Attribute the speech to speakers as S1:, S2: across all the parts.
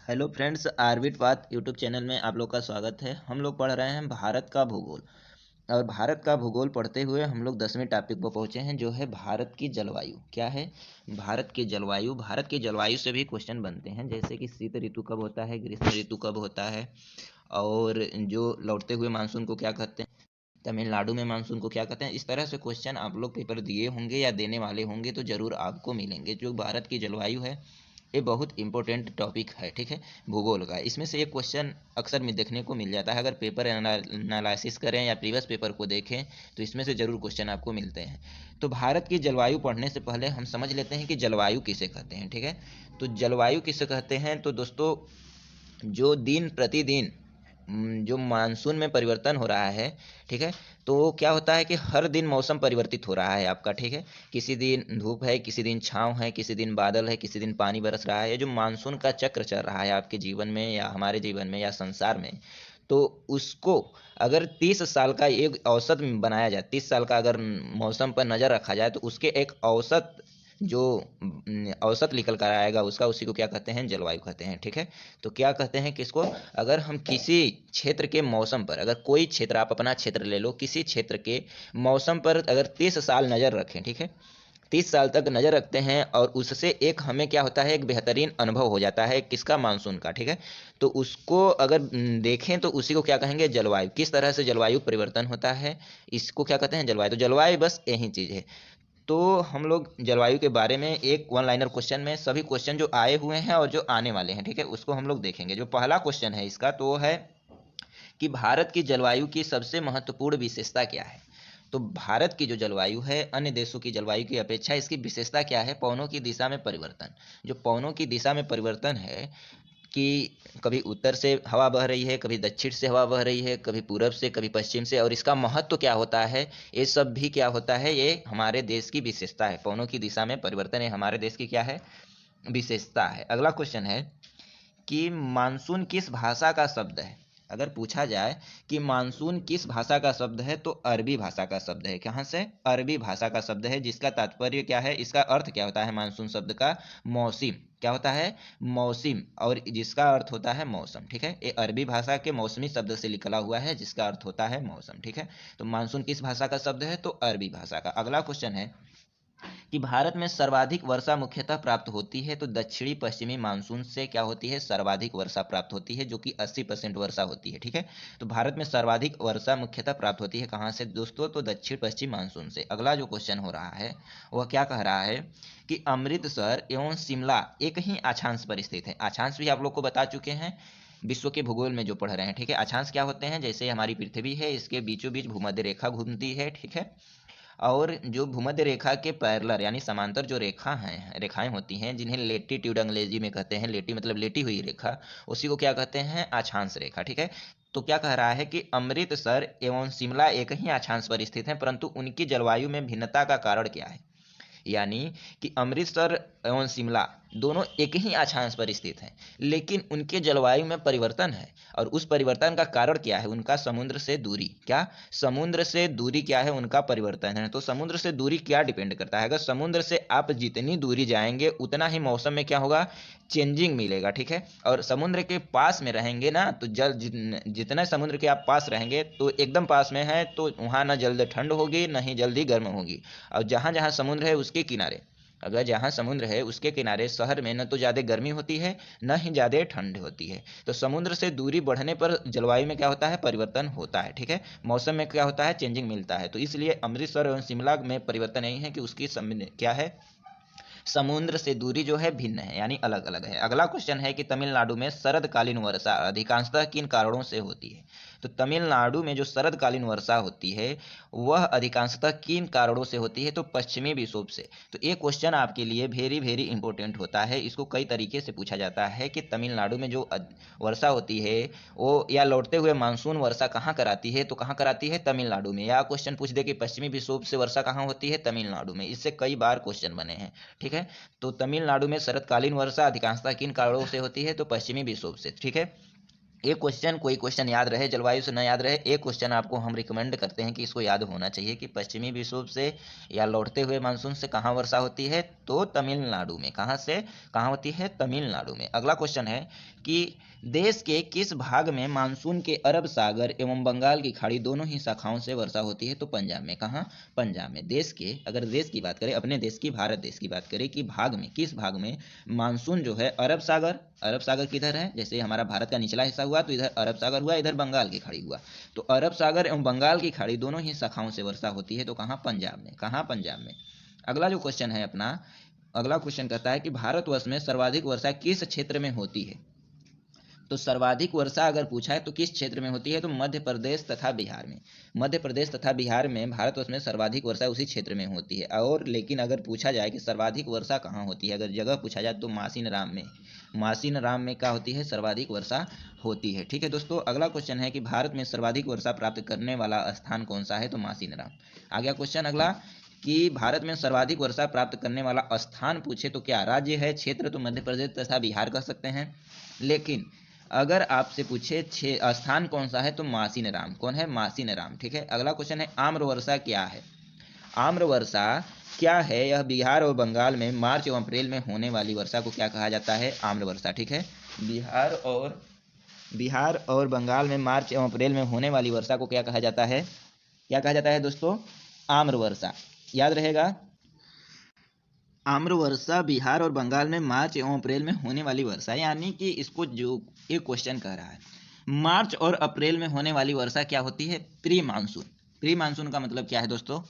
S1: Hello friends, आरबिट बात YouTube channel में आप लोग का स्वागत है। हम लोग पढ़ रहे हैं भारत का भूगोल। और भारत का भूगोल पढ़ते हुए हम लोग 10वें टॉपिक पर पहुंचे हैं, जो है भारत की जलवायु। क्या है? भारत की जलवायु। भारत की जलवायु से भी क्वेश्चन बनते हैं, जैसे कि शीत ऋतु कब होता है, ग्रीष्म ऋतु कब होता है, और जो लौटते हुए मानसून को क्या कहते हैं, तमिलनाडु में मानसून को क्या कहते हैं। इस तरह से क्वेश्चन आप लोग पेपर दिए होंगे या देने वाले होंगे, तो ज़रूर आपको मिलेंगे। जो भारत की जलवायु है, ये बहुत इंपॉर्टेंट टॉपिक है, ठीक है, भूगोल का। इसमें से एक क्वेश्चन अक्सर में देखने को मिल जाता है। अगर पेपर एनालिसिस करें या प्रीवियस पेपर को देखें, तो इसमें से ज़रूर क्वेश्चन आपको मिलते हैं। तो भारत की जलवायु पढ़ने से पहले हम समझ लेते हैं कि जलवायु किसे कहते हैं, ठीक है। तो जलवायु किसे कहते हैं, तो दोस्तों, जो दिन प्रतिदिन जो मानसून में परिवर्तन हो रहा है, ठीक है। तो क्या होता है कि हर दिन मौसम परिवर्तित हो रहा है आपका, ठीक है। किसी दिन धूप है, किसी दिन छाँव है, किसी दिन बादल है, किसी दिन पानी बरस रहा है। ये जो मानसून का चक्र चल रहा है आपके जीवन में या हमारे जीवन में या संसार में, तो उसको अगर 30 साल का एक औसत बनाया जाए, 30 साल का अगर मौसम पर नज़र रखा जाए, तो उसके एक औसत जो औसत निकल कर आएगा उसका, उसी को क्या कहते हैं, जलवायु कहते हैं, ठीक है। तो क्या कहते हैं किसको, अगर हम किसी क्षेत्र के मौसम पर, अगर कोई क्षेत्र, आप अपना क्षेत्र ले लो, किसी क्षेत्र के मौसम पर अगर 30 साल नज़र रखें, ठीक है, 30 साल तक नज़र रखते हैं, और उससे एक हमें क्या होता है, एक बेहतरीन अनुभव हो जाता है किसका, मानसून का, ठीक है। तो उसको अगर देखें, तो उसी को क्या कहेंगे, जलवायु। किस तरह से जलवायु परिवर्तन होता है, इसको क्या कहते हैं, जलवायु। तो जलवायु बस यही चीज़ है। तो हम लोग जलवायु के बारे में एक वन लाइनर क्वेश्चन में सभी क्वेश्चन जो आए हुए हैं और जो आने वाले हैं, ठीक है, उसको हम लोग देखेंगे। जो पहला क्वेश्चन है इसका, तो वो है कि भारत की जलवायु की सबसे महत्वपूर्ण विशेषता क्या है। तो भारत की जो जलवायु है, अन्य देशों की जलवायु की अपेक्षा इसकी विशेषता क्या है, पवनों की दिशा में परिवर्तन। जो पवनों की दिशा में परिवर्तन है, कि कभी उत्तर से हवा बह रही है, कभी दक्षिण से हवा बह रही है, कभी पूरब से, कभी पश्चिम से, और इसका महत्व क्या होता है, ये सब भी क्या होता है, ये हमारे देश की विशेषता है। पवनों की दिशा में परिवर्तन है हमारे देश की क्या है, विशेषता है। अगला क्वेश्चन है कि मानसून किस भाषा का शब्द है। अगर पूछा जाए कि मानसून किस भाषा का शब्द है, तो अरबी भाषा का शब्द है। कहाँ से? अरबी भाषा का शब्द है, जिसका तात्पर्य क्या है, इसका अर्थ क्या होता है, मानसून शब्द का मौसम। क्या होता है? मौसम। और जिसका अर्थ होता है मौसम, ठीक है। ये अरबी भाषा के मौसमी शब्द से निकला हुआ है, जिसका अर्थ होता है मौसम, ठीक है। तो मानसून किस भाषा का शब्द है, तो अरबी भाषा का। अगला क्वेश्चन है कि भारत में सर्वाधिक वर्षा मुख्यतः प्राप्त होती है, तो दक्षिणी पश्चिमी मानसून से क्या होती है, सर्वाधिक वर्षा प्राप्त होती है, जो कि 80% वर्षा होती है, ठीक है। तो भारत में सर्वाधिक वर्षा मुख्यतः प्राप्त होती है कहाँ से दोस्तों, तो दक्षिण पश्चिम मानसून से। अगला जो क्वेश्चन हो रहा है, वह क्या कह रहा है कि अमृतसर एवं शिमला एक ही अक्षांश पर स्थित है। अक्षांश भी आप लोग को बता चुके हैं विश्व के भूगोल में जो पढ़ रहे हैं, ठीक है। अक्षांश क्या होते हैं, जैसे हमारी पृथ्वी है, इसके बीचों बीच भूमध्य रेखा घूमती है, ठीक है। और जो भूमध्य रेखा के पैरेलल यानी समांतर जो रेखाएं होती हैं, जिन्हें लेटीट्यूड अंग्रेजी में कहते हैं, लेटी मतलब लेटी हुई रेखा, उसी को क्या कहते हैं, अक्षांश रेखा, ठीक है। तो क्या कह रहा है कि अमृतसर एवं शिमला एक ही अक्षांश पर स्थित हैं, परंतु उनकी जलवायु में भिन्नता का कारण क्या है। यानी कि अमृतसर एवं शिमला दोनों एक ही अक्षांश पर स्थित हैं, लेकिन उनके जलवायु में परिवर्तन है। और उस परिवर्तन का कारण क्या है, उनका समुद्र से दूरी। क्या? समुद्र से दूरी क्या है, उनका परिवर्तन है। तो समुद्र से दूरी क्या डिपेंड करता है, अगर समुद्र से आप जितनी दूरी जाएंगे, उतना ही मौसम में क्या होगा, चेंजिंग मिलेगा, ठीक है। और समुद्र के पास में रहेंगे ना, तो जल जितना समुद्र के आप पास रहेंगे, तो एकदम पास में है, तो वहाँ ना जल्द ठंड होगी, ना ही जल्दी गर्म होगी। और जहाँ जहाँ समुद्र है उसके किनारे, अगर जहाँ समुद्र है उसके किनारे शहर में न तो ज़्यादा गर्मी होती है, न ही ज़्यादा ठंड होती है। तो समुद्र से दूरी बढ़ने पर जलवायु में क्या होता है, परिवर्तन होता है, ठीक है। मौसम में क्या होता है, चेंजिंग मिलता है। तो इसलिए अमृतसर एवं शिमला में परिवर्तन यही है कि उसकी क्या है, समुद्र से दूरी जो है भिन्न है, यानी अलग अलग है। अगला क्वेश्चन है कि तमिलनाडु में शरदकालीन वर्षा अधिकांशतः किन कारणों से होती है। तो तमिलनाडु में जो शरदकालीन वर्षा होती है, वह अधिकांशतः किन कारणों से होती है, तो पश्चिमी विक्षोभ से। तो ये क्वेश्चन आपके लिए वेरी वेरी इंपॉर्टेंट होता है। इसको कई तरीके से पूछा जाता है कि तमिलनाडु में जो वर्षा होती है, वो या लौटते हुए मानसून वर्षा कहाँ कराती है, तो कहाँ कराती है, तमिलनाडु में। या क्वेश्चन पूछ दे कि पश्चिमी विक्षोभ से वर्षा कहाँ होती है, तमिलनाडु में। इससे कई बार क्वेश्चन बने हैं, ठीक है। तो तमिलनाडु में शरतकालीन वर्षा अधिकांशतः किन कारणों से होती है, तो पश्चिमी विक्षोभ से, ठीक है। एक क्वेश्चन, कोई क्वेश्चन याद रहे, जलवायु से न याद रहे, एक क्वेश्चन आपको हम रिकमेंड करते हैं कि इसको याद होना चाहिए कि पश्चिमी विक्षोभ से या लौटते हुए मानसून से कहाँ वर्षा होती है, तो तमिलनाडु में। कहाँ से कहाँ होती है? तमिलनाडु में। अगला क्वेश्चन है कि देश के किस भाग में मानसून के अरब सागर एवं बंगाल की खाड़ी दोनों ही शाखाओं से वर्षा होती है, तो पंजाब में। कहाँ? पंजाब में। देश के, अगर देश की बात करें, अपने देश की, भारत देश की बात करें कि भाग में, किस भाग में मानसून जो है अरब सागर किधर है? जैसे हमारा भारत का निचला हिस्सा हुआ तो इधर अरब सागर हुआ, इधर बंगाल की खाड़ी हुआ, तो अरब सागर एवं बंगाल की खाड़ी दोनों ही शाखाओं से वर्षा होती है, तो कहाँ? पंजाब में। कहाँ? पंजाब में। अगला जो क्वेश्चन है अपना, अगला क्वेश्चन कहता है कि भारतवर्ष में सर्वाधिक वर्षा किस क्षेत्र में होती है? तो सर्वाधिक वर्षा अगर पूछा है तो किस क्षेत्र में होती है? तो मध्य प्रदेश तथा बिहार में। मध्य प्रदेश तथा बिहार में भारतवर्ष में सर्वाधिक वर्षा उसी क्षेत्र में होती है। और लेकिन अगर पूछा जाए कि सर्वाधिक वर्षा कहाँ होती है, अगर जगह पूछा जाए तो मासीन राम में। मासीन राम में क्या होती है? सर्वाधिक वर्षा होती है। ठीक है दोस्तों, अगला क्वेश्चन है कि भारत में सर्वाधिक वर्षा प्राप्त करने वाला स्थान कौन सा है? तो मासीन राम। आ गया क्वेश्चन अगला कि भारत में सर्वाधिक वर्षा प्राप्त करने वाला स्थान पूछे तो क्या राज्य है, क्षेत्र? तो मध्य प्रदेश तथा बिहार कह सकते हैं। लेकिन अगर आपसे पूछे स्थान कौन सा है, तो मासीन राम। कौन है? मासीन राम। ठीक है, अगला क्वेश्चन है आम्र वर्षा क्या है? आम्र वर्षा क्या है? यह बिहार और बंगाल में मार्च एवं अप्रैल में होने वाली वर्षा को क्या कहा जाता है? आम्र वर्षा। ठीक है, बिहार और बंगाल में मार्च एवं अप्रैल में होने वाली वर्षा को क्या कहा जाता है? क्या कहा जाता है दोस्तों? आम्र वर्षा। याद रहेगा, आम्र वर्षा बिहार और बंगाल में मार्च एवं अप्रैल में होने वाली वर्षा। यानी कि इसको जो एक क्वेश्चन कह रहा है, मार्च और अप्रैल में होने वाली वर्षा क्या होती है? Pre monsoon. प्री मानसून का मतलब क्या है दोस्तों?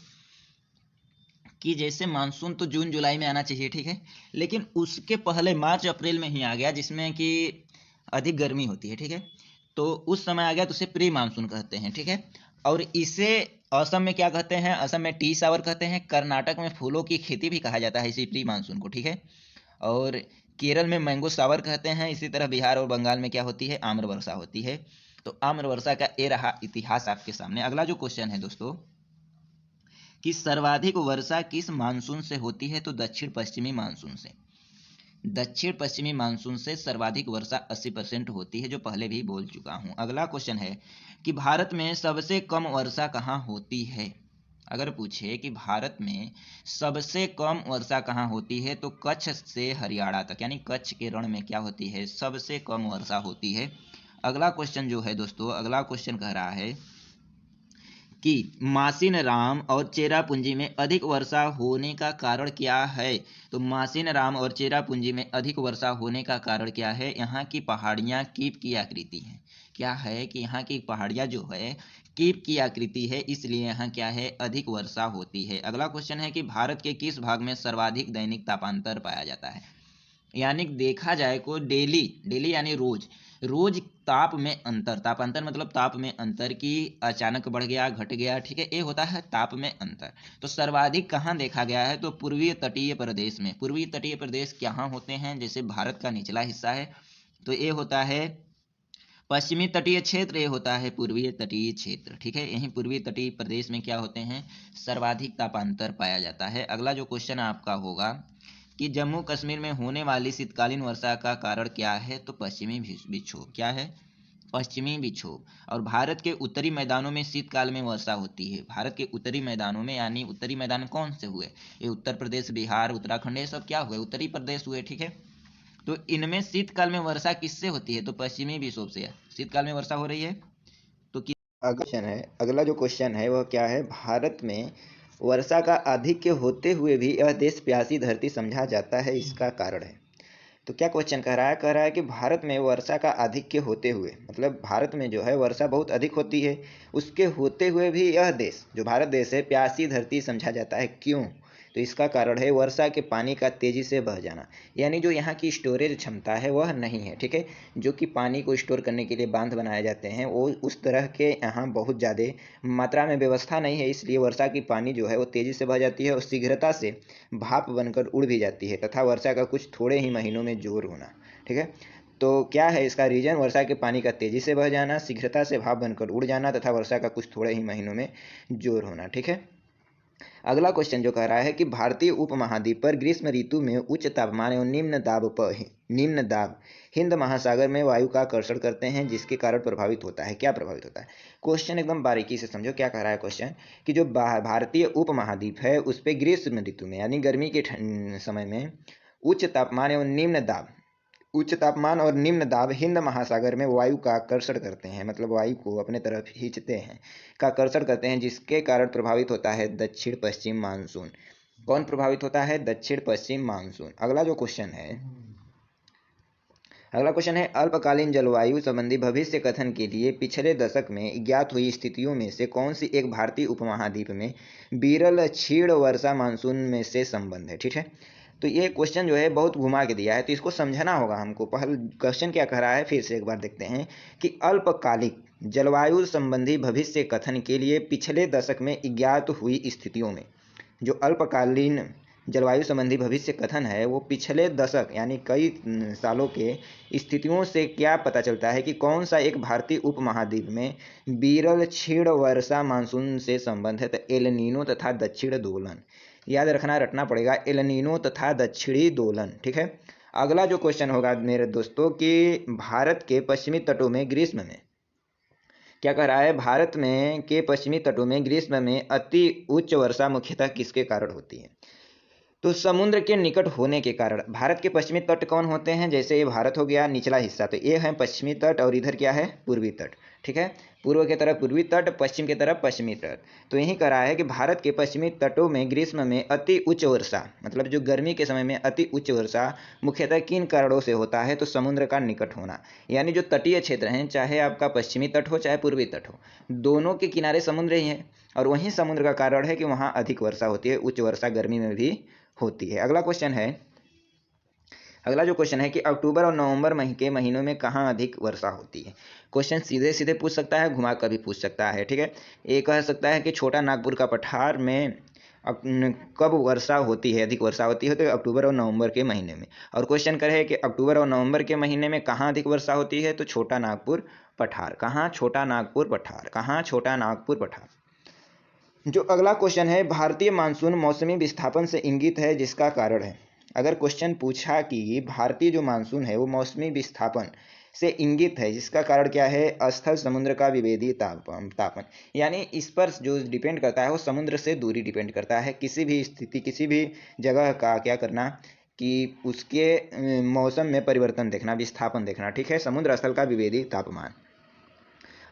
S1: कि जैसे मानसून तो जून जुलाई में आना चाहिए, ठीक है, लेकिन उसके पहले मार्च अप्रैल में ही आ गया, जिसमें कि अधिक गर्मी होती है, ठीक है, तो उस समय आ गया तो उसे प्री मानसून कहते हैं। ठीक है, और इसे असम में क्या कहते हैं? असम में टी सावर कहते हैं। कर्नाटक में फूलों की खेती भी कहा जाता है इसी प्री मानसून को। ठीक है, और केरल में मैंगो सावर कहते हैं। इसी तरह बिहार और बंगाल में क्या होती है? आम्र वर्षा होती है। तो आम्र वर्षा का ये रहा इतिहास आपके सामने। अगला जो क्वेश्चन है दोस्तों कि सर्वाधिक वर्षा किस मानसून से होती है? तो दक्षिण पश्चिमी मानसून से। दक्षिण पश्चिमी मानसून से सर्वाधिक वर्षा 80% होती है, जो पहले भी बोल चुका हूं। अगला क्वेश्चन है कि भारत में सबसे कम वर्षा कहाँ होती है? अगर पूछे कि भारत में सबसे कम वर्षा कहाँ होती है, तो कच्छ से हरियाणा तक, यानी कच्छ के रण में क्या होती है? सबसे कम वर्षा होती है। अगला क्वेश्चन जो है दोस्तों, अगला क्वेश्चन कह रहा है कि मासिन राम और चेरापूंजी में अधिक वर्षा होने का कारण क्या है? तो मासिन राम और चेरापूंजी में अधिक वर्षा होने का कारण क्या है? यहाँ की पहाड़ियाँ कीप की आकृति हैं। क्या है कि यहाँ की पहाड़ियाँ जो है कीप की आकृति है, इसलिए यहाँ क्या है? अधिक वर्षा होती है। अगला क्वेश्चन है कि भारत के किस भाग में सर्वाधिक दैनिक तापांतर पाया जाता है? यानी देखा जाए को डेली, डेली यानी रोज, रोज ताप में अंतर, तापांतर मतलब ताप में अंतर की अचानक बढ़ गया, घट गया, ठीक है, ये होता है ताप में अंतर। तो सर्वाधिक कहाँ देखा गया है? तो पूर्वीय तटीय प्रदेश में। पूर्वीय तटीय प्रदेश कहाँ होते हैं? जैसे भारत का निचला हिस्सा है तो ये होता है पश्चिमी तटीय क्षेत्र, ये होता है पूर्वीय तटीय क्षेत्र। ठीक है, यहीं पूर्वी तटीय प्रदेश में क्या होते हैं? सर्वाधिक तापांतर पाया जाता है। अगला जो क्वेश्चन आपका होगा कि जम्मू कश्मीर में होने वाली शीतकालीन वर्षा का कारण क्या है? तो पश्चिमी विक्षोभ। क्या है? पश्चिमी विक्षोभ। और भारत के उत्तरी मैदानों में शीतकाल में वर्षा होती है। भारत के उत्तरी मैदानों में, यानी उत्तरी मैदान कौन से हुए? ये उत्तर प्रदेश, बिहार, उत्तराखंड, ये सब क्या हुए? उत्तरी प्रदेश हुए। ठीक है, तो इनमें शीतकाल में वर्षा किससे होती है? तो पश्चिमी विक्षोभ से शीतकाल में वर्षा हो रही है। तो अगला जो क्वेश्चन है वह क्या है? भारत में वर्षा का आधिक्य होते हुए भी यह देश प्यासी धरती समझा जाता है, इसका कारण है। तो क्या क्वेश्चन कह रहा है? कह रहा है कि भारत में वर्षा का आधिक्य होते हुए, मतलब भारत में जो है वर्षा बहुत अधिक होती है, उसके होते हुए भी यह देश, जो भारत देश है, प्यासी धरती समझा जाता है। क्यों? तो इसका कारण है वर्षा के पानी का तेजी से बह जाना। यानी जो यहाँ की स्टोरेज क्षमता है वह नहीं है। ठीक है, जो कि पानी को स्टोर करने के लिए बांध बनाए जाते हैं, वो उस तरह के यहाँ बहुत ज़्यादा मात्रा में व्यवस्था नहीं है, इसलिए वर्षा की पानी जो है वो तेजी से बह जाती है और शीघ्रता से भाप बनकर उड़ भी जाती है, तथा वर्षा का कुछ थोड़े ही महीनों में जोर होना। ठीक है, तो क्या है इसका रीजन? वर्षा के पानी का तेजी से बह जाना, शीघ्रता से भाप बनकर उड़ जाना, तथा वर्षा का कुछ थोड़े ही महीनों में जोर होना। ठीक है, अगला क्वेश्चन जो कह रहा है कि भारतीय उपमहाद्वीप पर ग्रीष्म ऋतु में उच्च तापमान एवं निम्न दाब हिंद महासागर में वायु का आकर्षण करते हैं, जिसके कारण प्रभावित होता है। क्या प्रभावित होता है? क्वेश्चन एकदम बारीकी से समझो। क्या कह रहा है क्वेश्चन कि जो भारतीय उपमहाद्वीप है उस पर ग्रीष्म ऋतु में यानी गर्मी के समय में उच्च तापमान और निम्न दाब हिंद महासागर में वायु का आकर्षण करते हैं, मतलब वायु को अपने तरफ खींचते हैं, का आकर्षण करते हैं, जिसके कारण प्रभावित होता है दक्षिण पश्चिम मानसून। कौन प्रभावित होता है? दक्षिण पश्चिम मानसून। अगला क्वेश्चन है अल्पकालीन जलवायु संबंधी भविष्य कथन के लिए पिछले दशक में ज्ञात हुई स्थितियों में से कौन सी एक भारतीय उपमहाद्वीप में विरल क्षीण वर्षा मानसून में से संबंध है? ठीक है, तो ये क्वेश्चन जो है बहुत घुमा के दिया है, तो इसको समझना होगा हमको। पहले क्वेश्चन क्या कह रहा है फिर से एक बार देखते हैं कि अल्पकालिक जलवायु संबंधी भविष्य कथन के लिए पिछले दशक में ज्ञात हुई स्थितियों में, जो अल्पकालीन जलवायु संबंधी भविष्य कथन है वो पिछले दशक यानी कई सालों के स्थितियों से क्या पता चलता है कि कौन सा एक भारतीय उपमहाद्वीप में विरल क्षीण वर्षा मानसून से संबंध है। तो एल नीनो तथा दक्षिण दोलन, याद रखना, रटना पड़ेगा, एल नीनो तथा दक्षिणी दोलन। ठीक है, अगला जो क्वेश्चन होगा मेरे दोस्तों कि भारत के पश्चिमी तटों में ग्रीष्म में, क्या कह रहा है, भारत में के पश्चिमी तटों में ग्रीष्म में अति उच्च वर्षा मुख्यतः किसके कारण होती है? तो समुद्र के निकट होने के कारण। भारत के पश्चिमी तट कौन होते हैं? जैसे ये भारत हो गया निचला हिस्सा, तो ये है पश्चिमी तट और इधर क्या है? पूर्वी तट। ठीक है, पूर्व की तरफ पूर्वी तट, पश्चिम की तरफ पश्चिमी तट। तो यही कह रहा है कि भारत के पश्चिमी तटों में ग्रीष्म में अति उच्च वर्षा, मतलब जो गर्मी के समय में अति उच्च वर्षा मुख्यतः किन कारणों से होता है? तो समुद्र का निकट होना, यानी जो तटीय क्षेत्र हैं, चाहे आपका पश्चिमी तट हो चाहे पूर्वी तट हो, दोनों के किनारे समुद्र ही है, और वहीं समुद्र का कारण है कि वहाँ अधिक वर्षा होती है, उच्च वर्षा गर्मी में भी होती है। अगला जो क्वेश्चन है कि अक्टूबर और नवंबर के महीनों में कहाँ अधिक वर्षा होती है? क्वेश्चन सीधे सीधे पूछ सकता है, घुमा कर भी पूछ सकता है। ठीक है, ये कह सकता है कि छोटा नागपुर का पठार में कब वर्षा होती है, अधिक वर्षा होती है? तो अक्टूबर और नवंबर के महीने में। और क्वेश्चन करे कि अक्टूबर और नवंबर के महीने में कहाँ अधिक वर्षा होती है? तो छोटा नागपुर पठार। कहाँ? छोटा नागपुर पठार। कहाँ? छोटा नागपुर पठार। जो अगला क्वेश्चन है, भारतीय मानसून मौसमी विस्थापन से इंगित है, जिसका कारण है। अगर क्वेश्चन पूछा कि भारतीय जो मानसून है वो मौसमी विस्थापन से इंगित है, जिसका कारण क्या है? स्थल समुद्र का विभेदी तापन, यानी इस पर जो डिपेंड करता है वो समुद्र से दूरी डिपेंड करता है। किसी भी स्थिति, किसी भी जगह का क्या करना कि उसके मौसम में परिवर्तन देखना, विस्थापन देखना। ठीक है, समुद्र स्थल का विभेदी तापमान।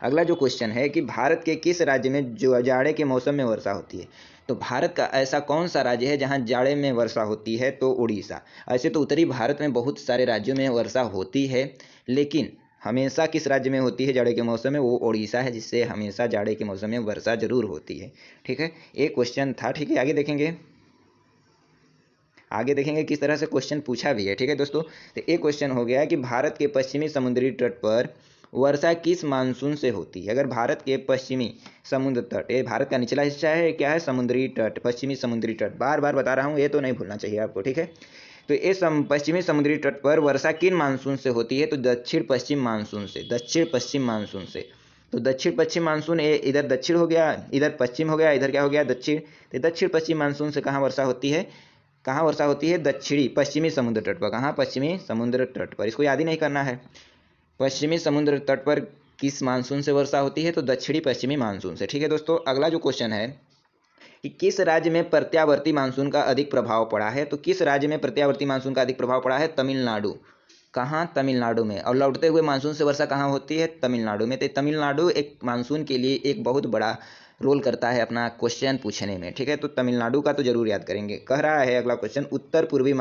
S1: अगला जो क्वेश्चन है कि भारत के किस राज्य में जो जाड़े के मौसम में वर्षा होती है? तो भारत का ऐसा कौन सा राज्य है जहां जाड़े में वर्षा होती है? तो उड़ीसा। ऐसे तो उत्तरी भारत में बहुत सारे राज्यों में वर्षा होती है, लेकिन हमेशा किस राज्य में होती है जाड़े के मौसम में? वो उड़ीसा है, जिससे हमेशा जाड़े के मौसम में वर्षा जरूर होती है। ठीक है, एक क्वेश्चन था। ठीक है, आगे देखेंगे किस तरह से क्वेश्चन पूछा भी है। ठीक है दोस्तों, तो एक क्वेश्चन हो गया कि भारत के पश्चिमी समुद्री तट पर वर्षा किस मानसून से होती है? अगर भारत के पश्चिमी समुद्र तट, ये भारत का निचला हिस्सा है, क्या है? समुद्री तट, पश्चिमी समुद्री तट। बार बार बता रहा हूँ, ये तो नहीं भूलना चाहिए आपको। ठीक है, तो ये पश्चिमी समुद्री तट पर वर्षा किन मानसून से होती है? तो दक्षिण पश्चिम मानसून से। दक्षिण पश्चिम मानसून से। तो दक्षिण पश्चिम मानसून, इधर दक्षिण हो गया, इधर पश्चिम हो गया, इधर क्या हो गया? दक्षिण। तो दक्षिण पश्चिम मानसून से कहाँ वर्षा होती है? कहाँ वर्षा होती है? दक्षिणी पश्चिमी समुद्र तट पर। कहाँ? पश्चिमी समुद्र तट पर। इसको याद ही नहीं करना है। पश्चिमी समुद्र तट पर किस मानसून से वर्षा होती है? तो दक्षिणी पश्चिमी मानसून से। ठीक है दोस्तों, अगला जो क्वेश्चन है कि किस राज्य में प्रत्यावर्ती मानसून का अधिक प्रभाव पड़ा है? तो किस राज्य में प्रत्यावर्ती मानसून का अधिक प्रभाव पड़ा है? तमिलनाडु। कहाँ? तमिलनाडु में। और लौटते हुए मानसून से वर्षा कहाँ होती है? तमिलनाडु में। तो तमिलनाडु एक मानसून के लिए एक बहुत बड़ा रोल करता है अपना क्वेश्चन पूछने में। ठीक है, तो तमिलनाडु का तो जरूर याद करेंगे। कह रहा है अगला क्वेश्चन, उत्तर पूर्वी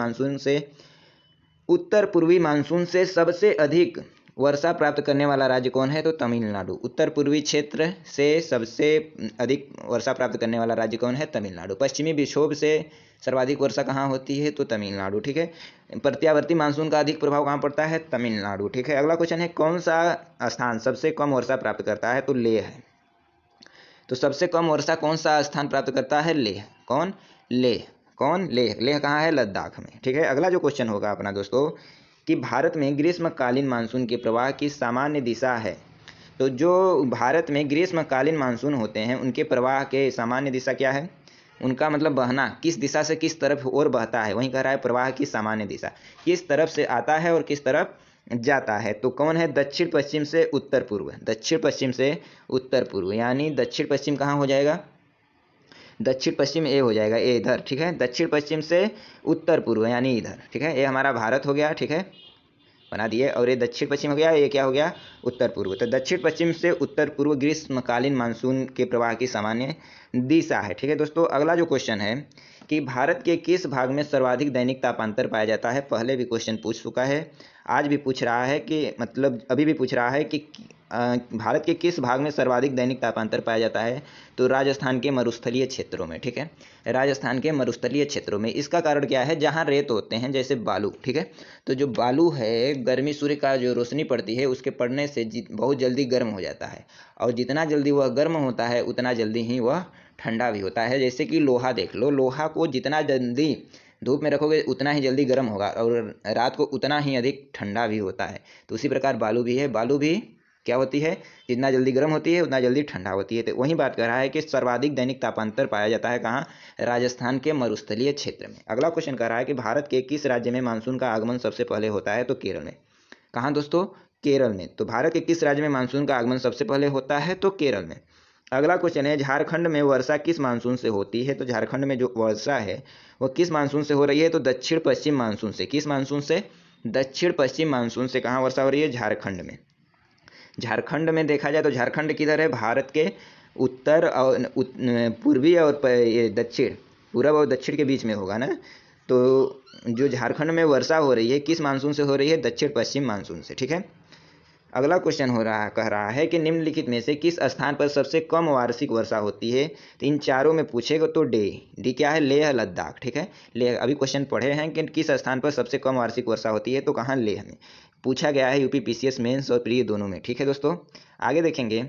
S1: मानसून से सबसे अधिक वर्षा प्राप्त करने वाला राज्य कौन है? तो तमिलनाडु। उत्तर पूर्वी क्षेत्र से सबसे अधिक वर्षा प्राप्त करने वाला राज्य कौन है? तमिलनाडु। पश्चिमी विक्षोभ से सर्वाधिक वर्षा कहाँ होती है? तो तमिलनाडु। ठीक है, प्रत्यावर्ती मानसून का अधिक प्रभाव कहाँ पड़ता है? तमिलनाडु। ठीक है, अगला क्वेश्चन है, कौन सा स्थान सबसे कम वर्षा प्राप्त करता है? तो लेह है। तो सबसे कम वर्षा कौन सा स्थान प्राप्त करता है? लेह। कौन? लेह। कौन? लेह। लेह कहाँ है? लद्दाख में। ठीक है, अगला जो क्वेश्चन होगा अपना दोस्तों कि भारत में ग्रीष्मकालीन मानसून के प्रवाह की सामान्य दिशा है। तो जो भारत में ग्रीष्मकालीन मानसून होते हैं उनके प्रवाह के सामान्य दिशा क्या है? उनका मतलब बहना किस दिशा से किस तरफ और बहता है, वहीं कह रहा है प्रवाह की सामान्य दिशा किस तरफ से आता है और किस तरफ जाता है। तो कौन है, दक्षिण पश्चिम से उत्तर पूर्व, दक्षिण पश्चिम से उत्तर पूर्व, यानी दक्षिण पश्चिम कहाँ हो जाएगा, दक्षिण पश्चिम ए हो जाएगा, ए इधर, ठीक है। दक्षिण पश्चिम से उत्तर पूर्व यानी इधर, ठीक है। ये हमारा भारत हो गया, ठीक है, बना दिए। और ये दक्षिण पश्चिम हो गया, ये क्या हो गया, उत्तर पूर्व। तो दक्षिण पश्चिम से उत्तर पूर्व ग्रीष्मकालीन मानसून के प्रवाह की सामान्य दिशा है, ठीक है दोस्तों। अगला जो क्वेश्चन है कि भारत के किस भाग में सर्वाधिक दैनिक तापांतर पाया जाता है, पहले भी क्वेश्चन पूछ चुका है, आज भी पूछ रहा है कि मतलब अभी भी पूछ रहा है कि भारत के किस भाग में सर्वाधिक दैनिक तापांतर पाया जाता है, तो राजस्थान के मरुस्थलीय क्षेत्रों में, ठीक है, राजस्थान के मरुस्थलीय क्षेत्रों में। इसका कारण क्या है, जहाँ रेत होते हैं जैसे बालू, ठीक है, तो जो बालू है गर्मी सूर्य का जो रोशनी पड़ती है उसके पड़ने से बहुत जल्दी गर्म हो जाता है, और जितना जल्दी वह गर्म होता है उतना जल्दी ही वह ठंडा भी होता है। जैसे कि लोहा देख लो, लोहा को जितना जल्दी धूप में रखोगे उतना ही जल्दी गर्म होगा और रात को उतना ही अधिक ठंडा भी होता है। तो उसी प्रकार बालू भी है, बालू भी क्या होती है, जितना जल्दी गर्म होती है उतना जल्दी ठंडा होती है। तो वही बात कर रहा है कि सर्वाधिक दैनिक तापांतर पाया जाता है कहाँ, राजस्थान के मरुस्थलीय क्षेत्र में। अगला क्वेश्चन कह रहा है कि भारत के किस राज्य में मानसून का आगमन सबसे पहले होता है, तो केरल में। कहाँ दोस्तों, केरल में। तो भारत के किस राज्य में मानसून का आगमन सबसे पहले होता है, तो केरल में। अगला क्वेश्चन है झारखंड में वर्षा किस मानसून से होती है, तो झारखंड में जो वर्षा है वह किस मानसून से हो रही है, तो दक्षिण पश्चिम मानसून से। किस मानसून से, दक्षिण पश्चिम मानसून से। कहाँ वर्षा हो रही है, झारखंड में। झारखंड में देखा जाए तो झारखंड किधर है, भारत के उत्तर और पूर्वी और ये दक्षिण, पूरब और दक्षिण के बीच में होगा ना। तो जो झारखंड में वर्षा हो रही है किस मानसून से हो रही है, दक्षिण पश्चिम मानसून से, ठीक है। अगला क्वेश्चन कह रहा है कि निम्नलिखित में से किस स्थान पर सबसे कम वार्षिक वर्षा होती है, तो इन चारों में पूछेगा तो डी क्या है, लेह लद्दाख, ठीक है। लेह, अभी क्वेश्चन पढ़े हैं कि किस स्थान पर सबसे कम वार्षिक वर्षा होती है, तो कहाँ, लेह में। पूछा गया है यूपी पीसीएस मेंस और प्री दोनों में, ठीक है दोस्तों। आगे देखेंगे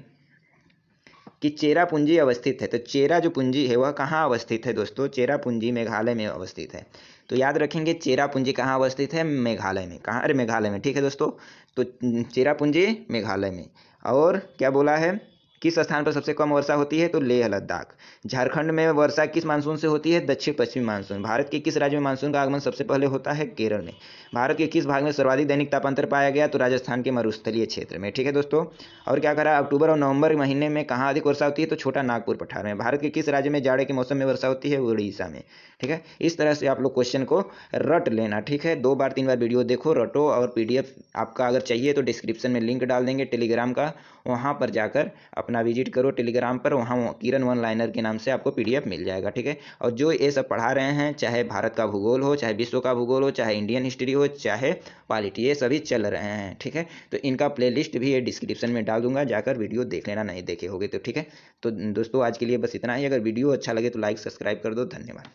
S1: कि चेरा पूंजी अवस्थित है, तो चेरा जो पूंजी है वह कहाँ अवस्थित है दोस्तों, चेरा पूंजी मेघालय में अवस्थित है। तो याद रखेंगे चेरा पूंजी कहाँ अवस्थित है, मेघालय में। कहाँ, अरे मेघालय में, ठीक है दोस्तों। तो चेरा पूंजी मेघालय में। और क्या बोला है, किस स्थान पर सबसे कम वर्षा होती है, तो लेह लद्दाख। झारखंड में वर्षा किस मानसून से होती है, दक्षिण पश्चिमी मानसून। भारत के किस राज्य में मानसून का आगमन सबसे पहले होता है, केरल में। भारत के किस भाग में सर्वाधिक दैनिक तापांतर पाया गया, तो राजस्थान के मरुस्थलीय क्षेत्र में, ठीक है दोस्तों। और क्या करा, अक्टूबर और नवंबर महीने में कहाँ अधिक वर्षा होती है, तो छोटा नागपुर पठार में। भारत के किस राज्य में जाड़े के मौसम में वर्षा होती है, उड़ीसा में, ठीक है। इस तरह से आप लोग क्वेश्चन को रट लेना, ठीक है। 2 बार 3 बार वीडियो देखो, रटो, और पीडीएफ आपका अगर चाहिए तो डिस्क्रिप्शन में लिंक डाल देंगे टेलीग्राम का, वहाँ पर जाकर अपना विजिट करो टेलीग्राम पर, वहाँ किरण वन लाइनर के नाम से आपको पीडीएफ मिल जाएगा, ठीक है। और जो ये सब पढ़ा रहे हैं, चाहे भारत का भूगोल हो, चाहे विश्व का भूगोल हो, चाहे इंडियन हिस्ट्री हो, चाहे पॉलिटी, ये सभी चल रहे हैं, ठीक है। तो इनका प्लेलिस्ट भी ये डिस्क्रिप्शन में डाल दूंगा, जाकर वीडियो देख लेना, नहीं देखे होगे तो, ठीक है। तो दोस्तों आज के लिए बस इतना ही। अगर वीडियो अच्छा लगे तो लाइक सब्सक्राइब कर दो, धन्यवाद।